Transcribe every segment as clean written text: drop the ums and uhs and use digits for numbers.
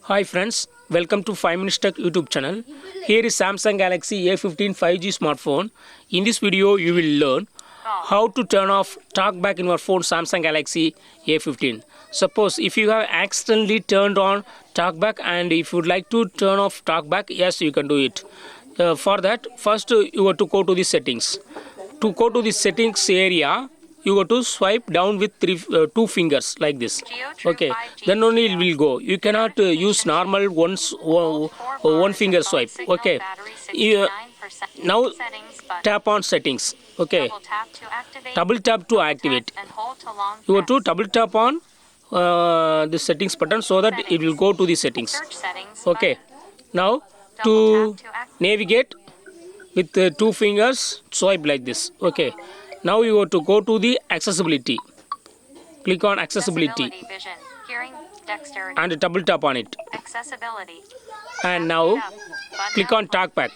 Hi friends, welcome to 5 Minutes Tech YouTube channel. Here is Samsung Galaxy A15 5G smartphone. In this video, you will learn how to turn off Talkback in your phone Samsung Galaxy A15. Suppose if you have accidentally turned on Talkback and if you would like to turn off Talkback, yes, you can do it. For that, first you have to go to the settings. To go to the settings area, you go to swipe down with two fingers like this. Okay, then only it will go. You cannot use normal one finger swipe. Okay, now tap on settings. Okay, double tap to activate. You go to double tap on the settings button so that it will go to the settings. Okay, now to navigate with two fingers, swipe like this. Okay, now you have to go to the accessibility. Click on accessibility and double tap on it. And now click on Talkback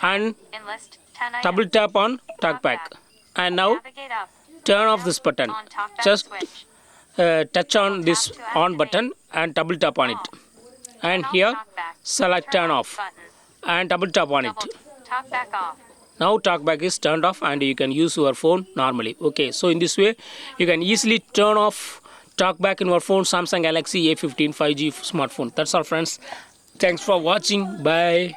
and double tap on Talkback. And now turn off this button. Just touch on this on button and double tap on it. And here select turn off and double tap on it. Now Talkback is turned off and you can use your phone normally. Okay, so in this way you can easily turn off Talkback in your phone Samsung Galaxy A15 5G smartphone. That's all friends. Thanks for watching. Bye.